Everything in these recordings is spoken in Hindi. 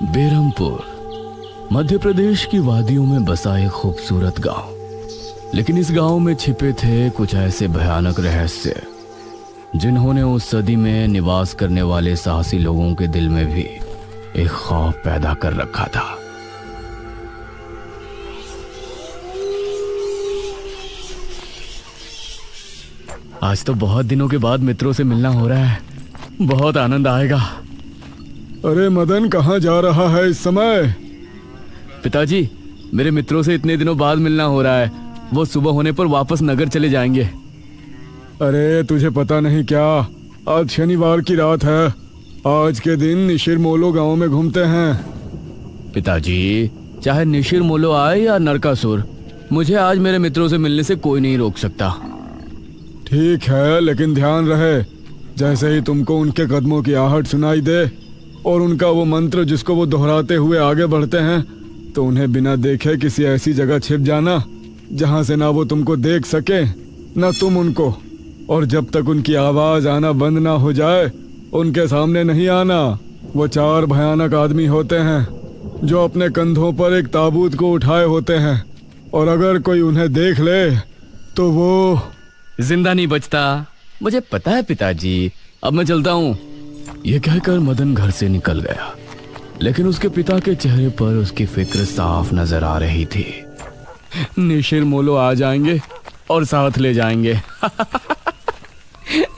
बेरमपुर मध्य प्रदेश की वादियों में बसा एक खूबसूरत गांव। लेकिन इस गांव में छिपे थे कुछ ऐसे भयानक रहस्य जिन्होंने उस सदी में निवास करने वाले साहसी लोगों के दिल में भी एक खौफ पैदा कर रखा था। आज तो बहुत दिनों के बाद मित्रों से मिलना हो रहा है, बहुत आनंद आएगा। अरे मदन, कहाँ जा रहा है इस समय? पिताजी, मेरे मित्रों से इतने दिनों बाद मिलना हो रहा है। वो सुबह होने पर वापस नगर चले जाएंगे। अरे तुझे पता नहीं क्या, आज शनिवार की रात है। आज के दिन निशिर मोलो गांव में घूमते हैं। पिताजी, चाहे निशिर मोलो आए या नरकासुर, मुझे आज मेरे मित्रों से मिलने से कोई नहीं रोक सकता। ठीक है, लेकिन ध्यान रहे, जैसे ही तुमको उनके कदमों की आहट सुनाई दे और उनका वो मंत्र जिसको वो दोहराते हुए आगे बढ़ते हैं, तो उन्हें बिना देखे किसी ऐसी जगह छिप जाना जहां से ना वो तुमको देख सके ना तुम उनको। और जब तक उनकी आवाज आना बंद ना हो जाए, उनके सामने नहीं आना। वो 4 भयानक आदमी होते हैं जो अपने कंधों पर एक ताबूत को उठाए होते हैं, और अगर कोई उन्हें देख ले तो वो जिंदा नहीं बचता। मुझे पता है पिताजी, अब मैं चलता हूँ। यह कहकर मदन घर से निकल गया, लेकिन उसके पिता के चेहरे पर उसकी फिक्र साफ नजर आ रही थी। निशिर मोलो आ जाएंगे और साथ ले जाएंगे।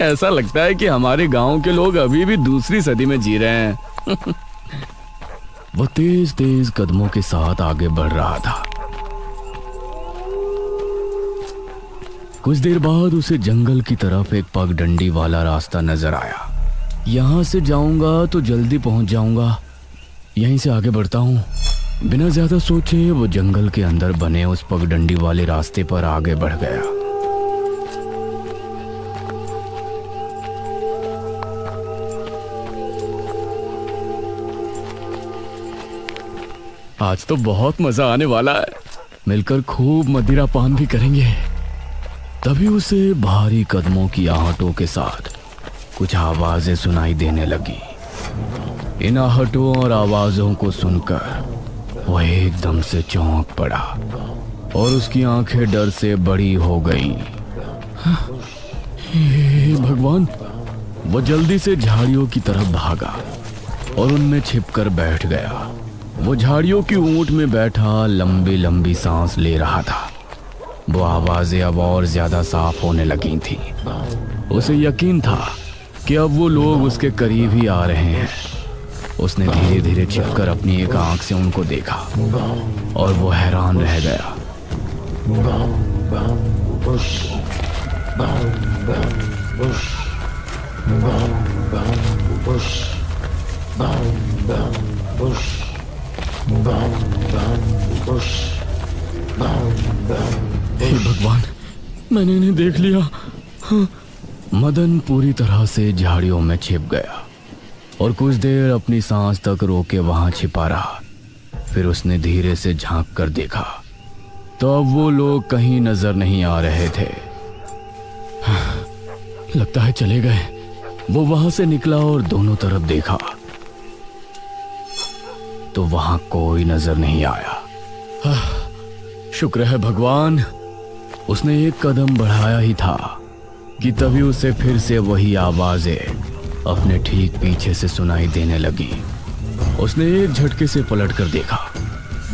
ऐसा लगता है कि हमारे गांव के लोग अभी भी दूसरी सदी में जी रहे हैं। वो तेज तेज कदमों के साथ आगे बढ़ रहा था। कुछ देर बाद उसे जंगल की तरफ एक पगडंडी वाला रास्ता नजर आया। यहां से जाऊंगा तो जल्दी पहुंच जाऊंगा, यहीं से आगे बढ़ता हूं। बिना ज्यादा सोचे वो जंगल के अंदर बने उस पगडंडी वाले रास्ते पर आगे बढ़ गया। आज तो बहुत मजा आने वाला है, मिलकर खूब मदिरा पान भी करेंगे। तभी उसे भारी कदमों की आहटों के साथ कुछ आवाजें सुनाई देने लगी। इन आहटों और आवाजों को सुनकर वह एकदम से चौंक पड़ा और उसकी आंखें डर से बड़ी हो गईं। हे भगवान! वो जल्दी से झाड़ियों की तरफ भागा और उनमें छिपकर बैठ गया। वो झाड़ियों की ऊंट में बैठा लंबी लंबी सांस ले रहा था। वो आवाजें अब और ज्यादा साफ होने लगी थी। उसे यकीन था कि अब वो लोग उसके करीब ही आ रहे हैं। उसने धीरे धीरे छिपकर अपनी एक आंख से उनको देखा और वो हैरान रह गया। हे भगवान, मैंने इन्हें देख लिया। हाँ। मदन पूरी तरह से झाड़ियों में छिप गया और कुछ देर अपनी सांस तक रोके वहां छिपा रहा। फिर उसने धीरे से झांक कर देखा तो अब वो लोग कहीं नजर नहीं आ रहे थे। हाँ, लगता है चले गए। वो वहां से निकला और दोनों तरफ देखा तो वहां कोई नजर नहीं आया। हाँ, शुक्र है भगवान। उसने एक कदम बढ़ाया ही था कि तभी उसे फिर से वही आवाजें अपने ठीक पीछे से सुनाई देने लगी। उसने एक झटके से पलटकर देखा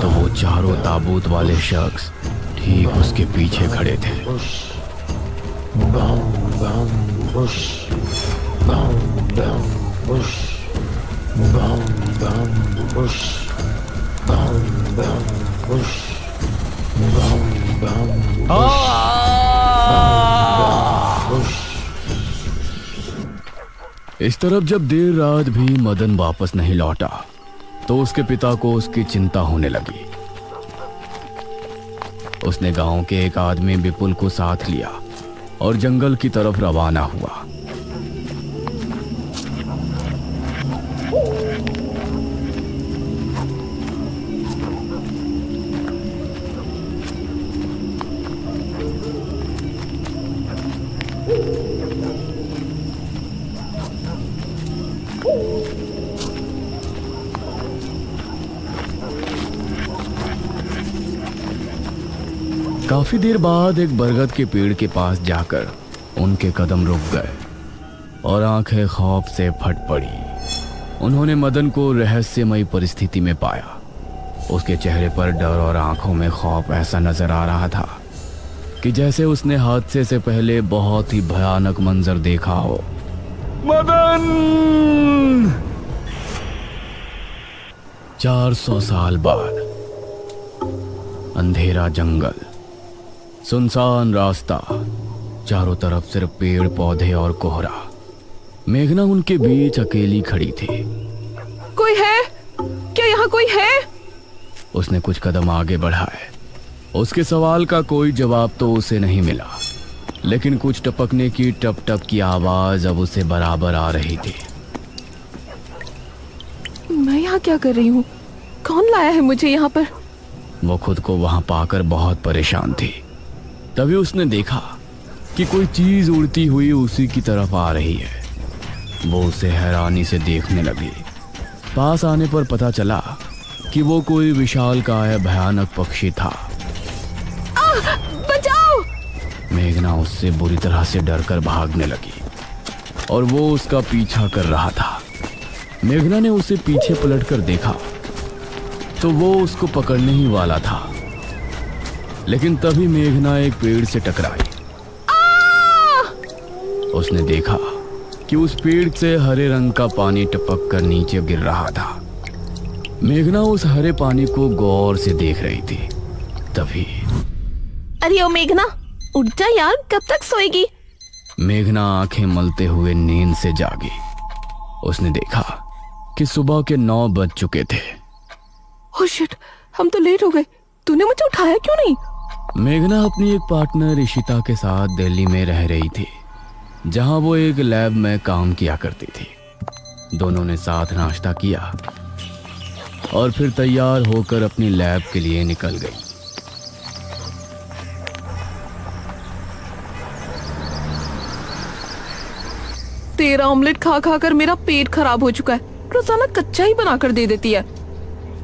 तो वो चारों ताबूत वाले शख्स ठीक उसके पीछे खड़े थे। इस तरफ जब देर रात भी मदन वापस नहीं लौटा तो उसके पिता को उसकी चिंता होने लगी। उसने गांव के एक आदमी विपुल को साथ लिया और जंगल की तरफ रवाना हुआ। काफी देर बाद एक बरगद के पेड़ के पास जाकर उनके कदम रुक गए और आंखें खौफ से फट पड़ी। उन्होंने मदन को रहस्यमयी परिस्थिति में पाया। उसके चेहरे पर डर और आंखों में खौफ ऐसा नजर आ रहा था कि जैसे उसने हादसे से पहले बहुत ही भयानक मंजर देखा हो। मदन! 400 साल बाद अंधेरा जंगल, सुनसान रास्ता, चारों तरफ सिर्फ पेड़ पौधे और कोहरा। मेघना उनके बीच अकेली खड़ी थी। कोई है? क्या यहाँ कोई है? उसने कुछ कदम आगे बढ़ाए। उसके सवाल का कोई जवाब तो उसे नहीं मिला, लेकिन कुछ टपकने की टप टप की आवाज अब उसे बराबर आ रही थी। मैं यहाँ क्या कर रही हूँ? कौन लाया है मुझे यहाँ पर? वो खुद को वहां पाकर बहुत परेशान थी। तभी उसने देखा कि कोई चीज उड़ती हुई उसी की तरफ आ रही है। वो उसे हैरानी से देखने लगी। पास आने पर पता चला कि वो कोई विशालकाय भयानक पक्षी था। बचाओ! मेघना उससे बुरी तरह से डरकर भागने लगी और वो उसका पीछा कर रहा था। मेघना ने उसे पीछे पलटकर देखा तो वो उसको पकड़ने ही वाला था, लेकिन तभी मेघना एक पेड़ से टकराई। उसने देखा कि उस पेड़ से हरे रंग का पानी टपक कर नीचे गिर रहा था। मेघना उस हरे पानी को गौर से देख रही थी। तभी अरे ओ मेघना, उठ जा यार, कब तक सोएगी? मेघना आंखें मलते हुए नींद से जागी। उसने देखा कि सुबह के 9 बज चुके थे। ओह शिट, हम तो लेट हो गए। तूने मुझे उठाया क्यों नहीं? मेघना अपनी एक पार्टनर इशिता के साथ दिल्ली में रह रही थी, जहां वो एक लैब में काम किया करती थी। दोनों ने साथ नाश्ता किया और फिर तैयार होकर अपनी लैब के लिए निकल गई। तेरा ऑमलेट खा खा कर मेरा पेट खराब हो चुका है। रोजाना कच्चा ही बनाकर दे देती है।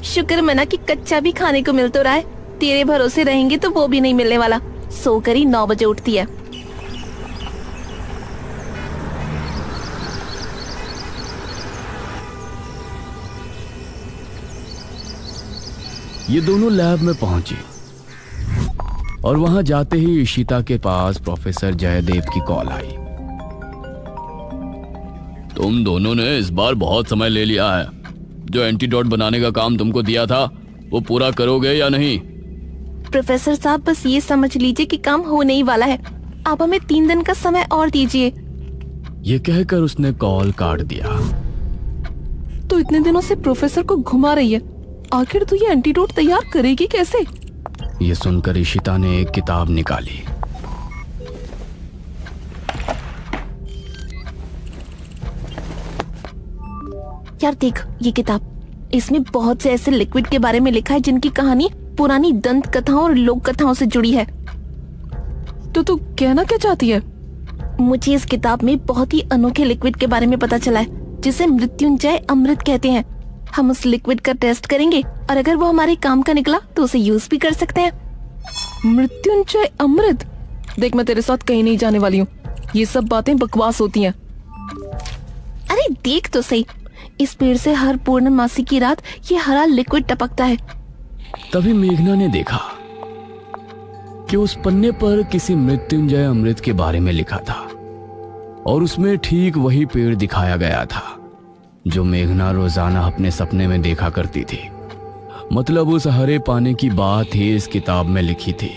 शुक्र मना कि कच्चा भी खाने को मिल तो रहा है। तेरे भरोसे रहेंगे तो वो भी नहीं मिलने वाला। सोकर ही 9 बजे उठती है। ये दोनों लैब में पहुंची और वहां जाते ही इशिता के पास प्रोफेसर जयदेव की कॉल आई। तुम दोनों ने इस बार बहुत समय ले लिया है। जो एंटीडोट बनाने का काम तुमको दिया था वो पूरा करोगे या नहीं? प्रोफेसर साहब, बस ये समझ लीजिए कि काम होने ही वाला है। आप हमें 3 दिन का समय और दीजिए। ये कहकर उसने कॉल काट दिया। तो इतने दिनों से प्रोफेसर को घुमा रही है। आखिर तू ये एंटीडोट तैयार करेगी कैसे? ये सुनकर इशिता ने एक किताब निकाली। यार देख ये किताब, इसमें बहुत से ऐसे लिक्विड के बारे में लिखा है जिनकी कहानी पुरानी दंत कथाओं और लोक कथाओं से जुड़ी है। तो तू कहना क्या चाहती है? मुझे इस किताब में बहुत ही अनोखे लिक्विड के बारे में पता चला है, जिसे मृत्युंजय अमृत कहते हैं। हम उस लिक्विड का टेस्ट करेंगे और अगर वो हमारे काम का निकला तो उसे यूज भी कर सकते हैं। मृत्युंजय अमृत? देख, मैं तेरे साथ कहीं नहीं जाने वाली हूँ। ये सब बातें बकवास होती हैं। अरे देख तो सही, इस पेड़ से हर पूर्णमासी की रात ये हरा लिक्विड टपकता है। तभी मेघना ने देखा कि उस पन्ने पर किसी मृत्युंजय अमृत के बारे में लिखा था और उसमें ठीक वही पेड़ दिखाया गया था जो मेघना रोजाना अपने सपने में देखा करती थी। मतलब उस हरे पानी की बात ही इस किताब में लिखी थी।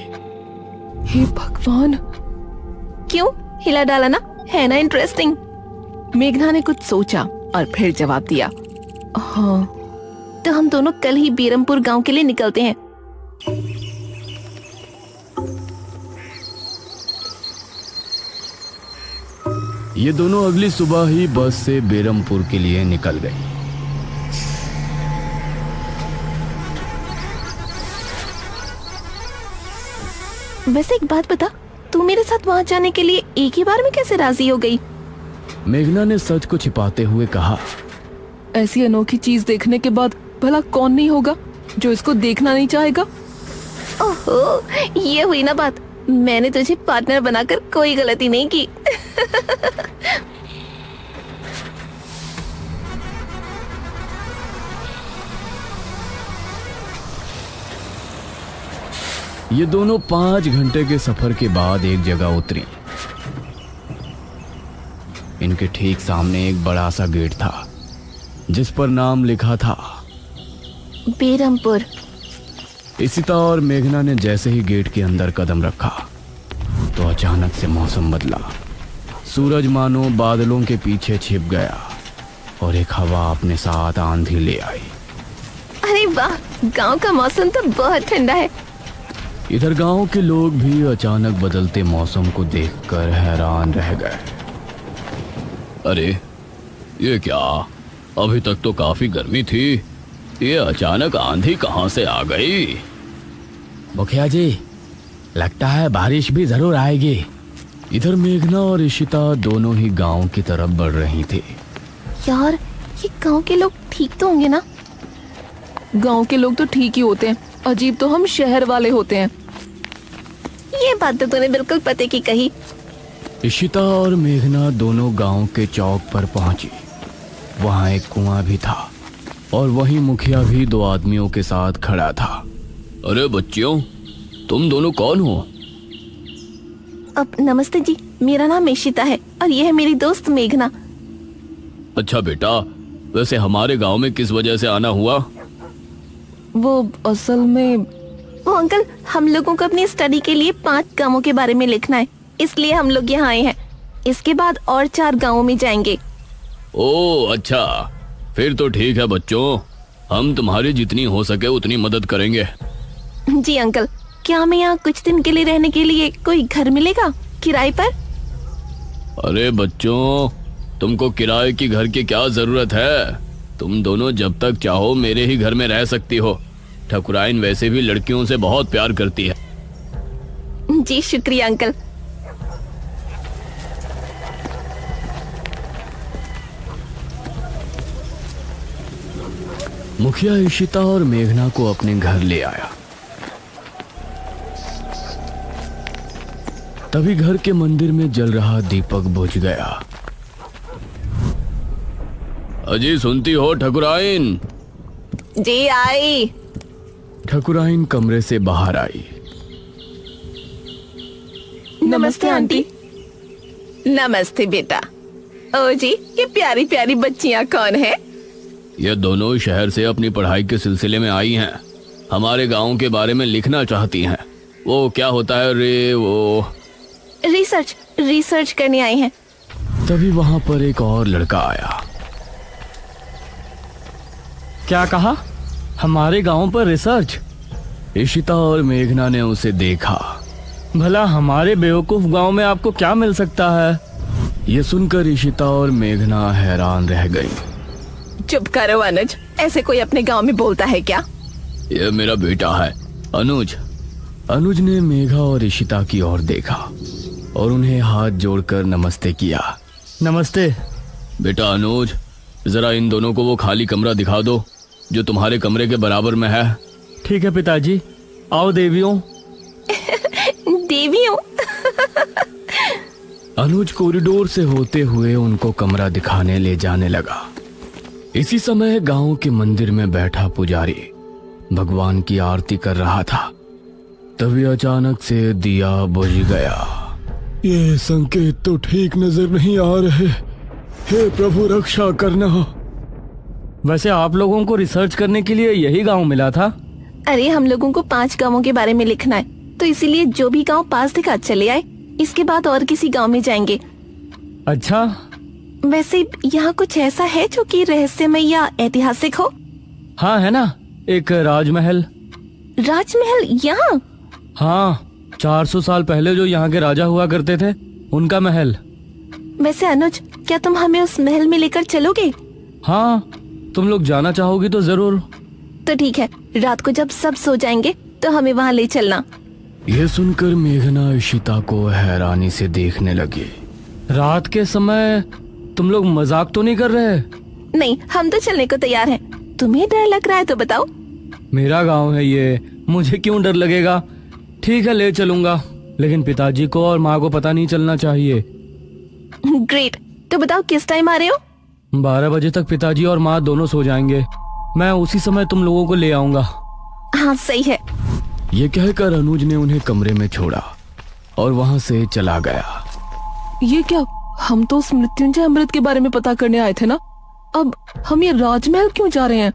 हे भगवान, क्यों हिला डाला ना, है ना इंटरेस्टिंग? मेघना ने कुछ सोचा और फिर जवाब दिया, हाँ तो हम दोनों कल ही बीरमपुर गांव के लिए निकलते हैं। ये दोनों अगली सुबह ही बस से बेरमपुर के लिए निकल गई। वैसे एक बात बता, तू मेरे साथ वहां जाने के लिए एक ही बार में कैसे राजी हो गई? मेघना ने सच को छिपाते हुए कहा, ऐसी अनोखी चीज देखने के बाद भला कौन नहीं होगा जो इसको देखना नहीं चाहेगा? ओहो, ये हुई ना बात। मैंने तुझे पार्टनर बनाकर कोई गलती नहीं की। ये दोनों 5 घंटे के सफर के बाद एक जगह उतरी। इनके ठीक सामने एक बड़ा सा गेट था जिस पर नाम लिखा था बेरमपुर। इशिता और मेघना ने जैसे ही गेट के अंदर कदम रखा तो अचानक से मौसम बदला। सूरज मानो बादलों के पीछे छिप गया और एक हवा अपने साथ आंधी ले आई। अरे वाह, गांव का मौसम तो बहुत ठंडा है। इधर गांव के लोग भी अचानक बदलते मौसम को देखकर हैरान रह गए। अरे ये क्या, अभी तक तो काफी गर्मी थी, ये अचानक आंधी कहां से आ गई? मुखिया जी, लगता है बारिश भी जरूर आएगी। इधर मेघना और इशिता दोनों ही गांव की तरफ बढ़ रही थी। यार, ये गांव के लोग ठीक तो होंगे ना? गांव के लोग तो ठीक ही होते हैं, अजीब तो हम शहर वाले होते हैं। ये बात तो तूने बिल्कुल पते की कही। इशिता और मेघना दोनों गांव के चौक पर पहुंची। वहां एक कुआं भी था और वहीं मुखिया भी 2 आदमियों के साथ खड़ा था। अरे बच्चियों, तुम दोनों कौन हो? अब नमस्ते जी, मेरा नाम इशिता है और ये है मेरी दोस्त मेघना। अच्छा बेटा, वैसे हमारे गांव में किस वजह से आना हुआ? वो असल में वो अंकल, हम लोगों को अपनी स्टडी के लिए 5 गांवों के बारे में लिखना है, इसलिए हम लोग यहाँ आए हैं। इसके बाद और 4 गांवों में जाएंगे। ओह अच्छा, फिर तो ठीक है बच्चों, हम तुम्हारी जितनी हो सके उतनी मदद करेंगे। जी अंकल, क्या हमें यहाँ कुछ दिन के लिए रहने के लिए कोई घर मिलेगा किराए पर? अरे बच्चों, तुमको किराए की घर की क्या जरूरत है? तुम दोनों जब तक चाहो मेरे ही घर में रह सकती हो। ठकुराइन वैसे भी लड़कियों से बहुत प्यार करती है। जी शुक्रिया अंकल। मुखिया इशिता और मेघना को अपने घर ले आया। तभी घर के मंदिर में जल रहा दीपक बुझ गया। अजी सुनती हो ठकुराइन? जी आई। ठकुराइन कमरे से बाहर आई। नमस्ते आंटी। नमस्ते बेटा। ओ जी, ये प्यारी प्यारी बच्चियां कौन है? ये दोनों शहर से अपनी पढ़ाई के सिलसिले में आई हैं। हमारे गांव के बारे में लिखना चाहती हैं। वो क्या होता है रे, वो रिसर्च करने आई हैं। तभी वहां पर एक और लड़का आया। क्या कहा? हमारे गांव पर रिसर्च? इशिता और मेघना ने उसे देखा। भला हमारे बेवकूफ गांव में आपको क्या मिल सकता है? ये सुनकर इशिता और मेघना हैरान रह गई। चुप करो अनुज, ऐसे कोई अपने गांव में बोलता है क्या? ये मेरा बेटा है अनुज। अनुज ने मेघा और इशिता की ओर देखा और उन्हें हाथ जोड़कर नमस्ते किया। नमस्ते। बेटा अनुज, जरा इन दोनों को वो खाली कमरा दिखा दो जो तुम्हारे कमरे के बराबर में है। ठीक है पिताजी। आओ देवियों। देवियों? अनुज कॉरिडोर से होते हुए उनको कमरा दिखाने ले जाने लगा। इसी समय गांव के मंदिर में बैठा पुजारी भगवान की आरती कर रहा था। तभी अचानक से दिया बुझ गया। ये संकेत तो ठीक नजर नहीं आ रहे। हे प्रभु, रक्षा करना। वैसे आप लोगों को रिसर्च करने के लिए यही गांव मिला था? अरे हम लोगों को 5 गांवों के बारे में लिखना है, तो इसीलिए जो भी गांव पास दिखा चले आए। इसके बाद और किसी गांव में जाएंगे। अच्छा, वैसे यहाँ कुछ ऐसा है जो कि रहस्यमय या ऐतिहासिक हो? हाँ है ना, एक राजमहल। राजमहल यहाँ? हाँ, 400 साल पहले जो यहाँ के राजा हुआ करते थे, उनका महल। वैसे अनुज, क्या तुम हमें उस महल में लेकर चलोगे? हाँ, तुम लोग जाना चाहोगी तो जरूर। तो ठीक है, रात को जब सब सो जाएंगे तो हमें वहाँ ले चलना। यह सुनकर मेघना इशिता को हैरानी से देखने लगी। रात के समय तुम लोग मजाक तो नहीं कर रहे? नहीं, हम तो चलने को तैयार हैं। तुम्हें डर लग रहा है तो बताओ। मेरा गांव है ये, मुझे क्यों डर लगेगा? ठीक है, ले चलूंगा, लेकिन पिताजी को और माँ को पता नहीं चलना चाहिए। ग्रेट। तो बताओ किस टाइम आ रहे हो? 12 बजे तक पिताजी और माँ दोनों सो जाएंगे। मैं उसी समय तुम लोगों को ले आऊंगा। हाँ सही है। ये कहकर अनुज ने उन्हें कमरे में छोड़ा और वहां से चला गया। ये क्या? हम तो उस मृत्युंजय अमृत के बारे में पता करने आए थे ना। अब हम ये राजमहल क्यों जा रहे हैं?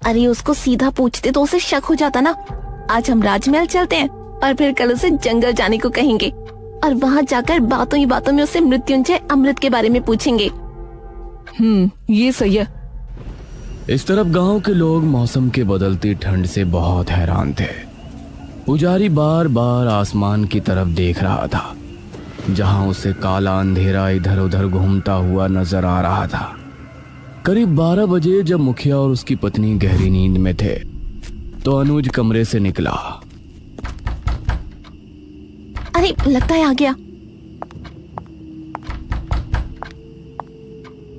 अरे उसको सीधा पूछते तो उसे शक हो जाता ना। आज हम राजमहल चलते हैं और फिर कल उसे जंगल जाने को कहेंगे और वहाँ जाकर बातों ही बातों में उसे मृत्युंजय अमृत के बारे में पूछेंगे। ये सही है। इस तरफ गांव के लोग मौसम के बदलती ठंड से बहुत हैरान थे। पुजारी बार बार आसमान की तरफ देख रहा था, जहां उसे काला अंधेरा इधर उधर घूमता हुआ नजर आ रहा था। करीब 12 बजे जब मुखिया और उसकी पत्नी गहरी नींद में थे तो अनुज कमरे से निकला। अरे लगता है आ गया।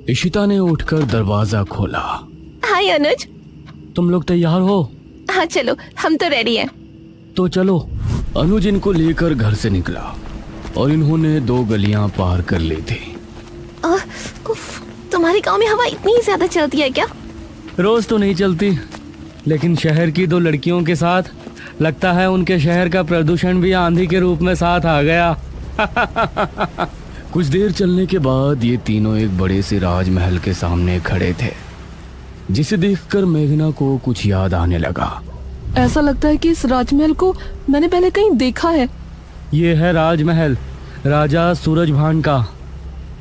इशिता ने उठकर दरवाजा खोला। हाय अनुज। तुम लोग तैयार हो? हाँ चलो, हम तो रेडी हैं। तो चलो। अनुज इनको लेकर घर से निकला और इन्होंने 2 गलियां पार कर ली थी। उफ, तुम्हारे गांव में हवा इतनी ही ज्यादा चलती है क्या? रोज तो नहीं चलती, लेकिन शहर की 2 लड़कियों के साथ लगता है उनके शहर का प्रदूषण भी आंधी के रूप में साथ आ गया। कुछ देर चलने के बाद ये तीनों एक बड़े से राजमहल के सामने खड़े थे, जिसे देखकर मेघना को कुछ याद आने लगा। ऐसा लगता है कि इस राजमहल को मैंने पहले कहीं देखा है। ये है राजमहल, राजा सूरजभान का।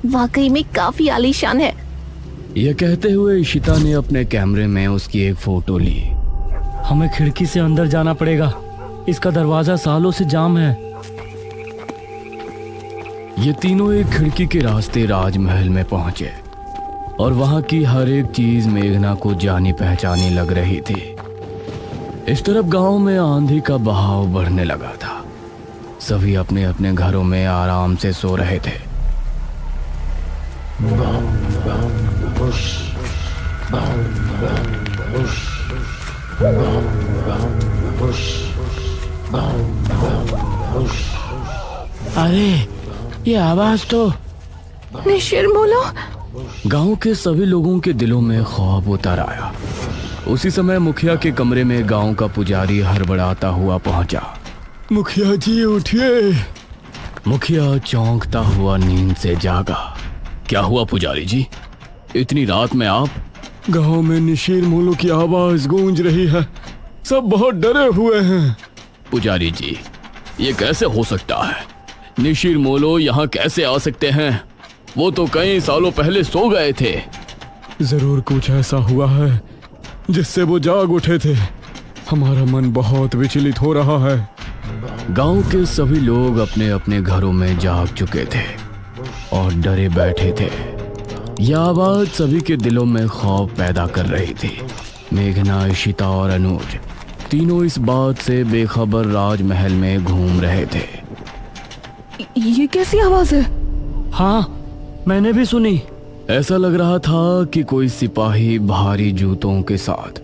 वाकई में काफी आलीशान है। यह कहते हुए इशिता ने अपने कैमरे में उसकी एक फोटो ली। हमें खिड़की से अंदर जाना पड़ेगा, इसका दरवाजा सालों से जाम है। ये तीनों एक खिड़की के रास्ते राजमहल में पहुंचे और वहां की हर एक चीज मेघना को जानी पहचानी लग रही थी। इस तरफ गांव में आंधी का बहाव बढ़ने लगा था। सभी अपने अपने घरों में आराम से सो रहे थे। अरे ये आवाज तो निशिरमोलो। गांव के सभी लोगों के दिलों में खौफ उतर आया। उसी समय मुखिया के कमरे में गांव का पुजारी हड़बड़ाता हुआ पहुंचा। मुखिया जी उठिए। मुखिया चौंकता हुआ नींद से जागा। क्या हुआ पुजारी जी, इतनी रात में आप? गांव में निशीर मोलो की आवाज गूंज रही है, सब बहुत डरे हुए हैं। पुजारी जी, ये कैसे हो सकता है? निशीर मोलो यहाँ कैसे आ सकते हैं? वो तो कई सालों पहले सो गए थे। जरूर कुछ ऐसा हुआ है जिससे वो जाग उठे थे। हमारा मन बहुत विचलित हो रहा है। गांव के सभी लोग अपने अपने घरों में जाग चुके थे और डरे बैठे थे। यह आवाज सभी के दिलों में खौफ पैदा कर रही थी। मेघना, इशिता और अनुज तीनों इस बात से बेखबर राजमहल में घूम रहे थे। ये कैसी आवाज है? हाँ, मैंने भी सुनी। ऐसा लग रहा था कि कोई सिपाही भारी जूतों के साथ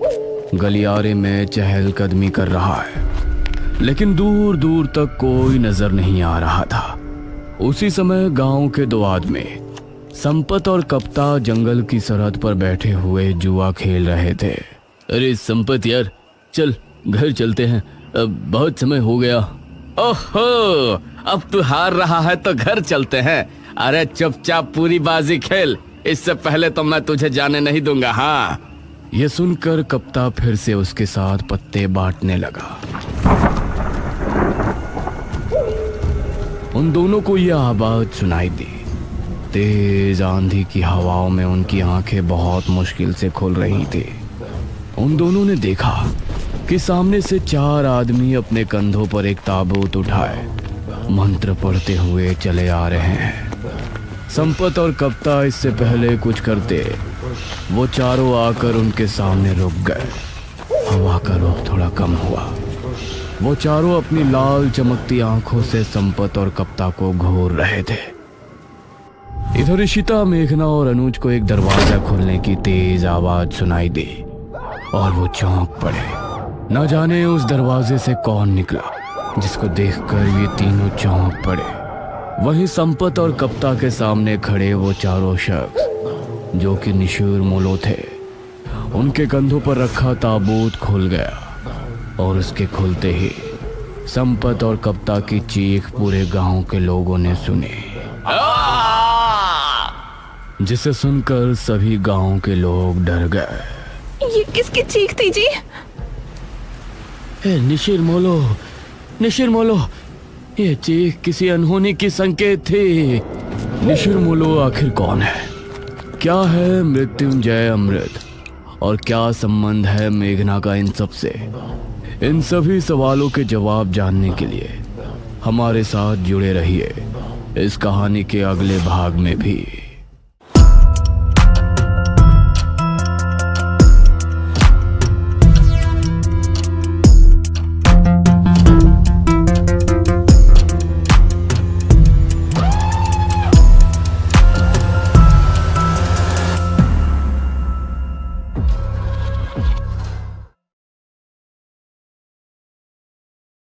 गलियारे में चहलकदमी कर रहा है, लेकिन दूर दूर तक कोई नजर नहीं आ रहा था। उसी समय गांव के 2 आदमी संपत और कप्ता जंगल की सरहद पर बैठे हुए जुआ खेल रहे थे। अरे संपत यार, चल घर चलते हैं, अब बहुत समय हो गया। ओहो, अब तू हार रहा है तो घर चलते हैं। अरे चुपचाप पूरी बाजी खेल, इससे पहले तो मैं तुझे जाने नहीं दूंगा। हाँ। यह सुनकर कप्ता फिर से उसके साथ पत्ते बांटने लगा। उन दोनों को यह आवाज सुनाई दी। तेज आंधी की हवाओं में उनकी आंखें बहुत मुश्किल से खुल रही थी। उन दोनों ने देखा कि सामने से 4 आदमी अपने कंधों पर एक ताबूत उठाए मंत्र पढ़ते हुए चले आ रहे हैं। संपत और कप्ता इससे पहले कुछ करते, वो चारों आकर उनके सामने रुक गए। हवा का रुख थोड़ा कम हुआ। वो चारों अपनी लाल चमकती आंखों से संपत और कप्ता को घूर रहे थे। इधर इशिता, मेघना और अनुज को एक दरवाजा खोलने की तेज आवाज सुनाई दी और वो चौंक पड़े। न जाने उस दरवाजे से कौन निकला जिसको देखकर ये तीनों चौंक पड़े। वहीं संपत और कप्ता के सामने खड़े वो चारों शख्स जो कि निशूर मोलो थे। उनके कंधों पर रखा ताबूत खुल गया और उसके खुलते ही संपत और कप्ता की चीख पूरे गांव के लोगों ने सुनी, जिसे सुनकर सभी गांव के लोग डर गए। ये किसकी चीख थी जी? निशिर मोलो, ये चीख किसी अनहोनी की संकेत थी। निशिर मोलो आखिर कौन है? क्या है मृत्युंजय अमृत? और क्या संबंध है मेघना का इन सब से? इन सभी सवालों के जवाब जानने के लिए हमारे साथ जुड़े रहिए इस कहानी के अगले भाग में भी।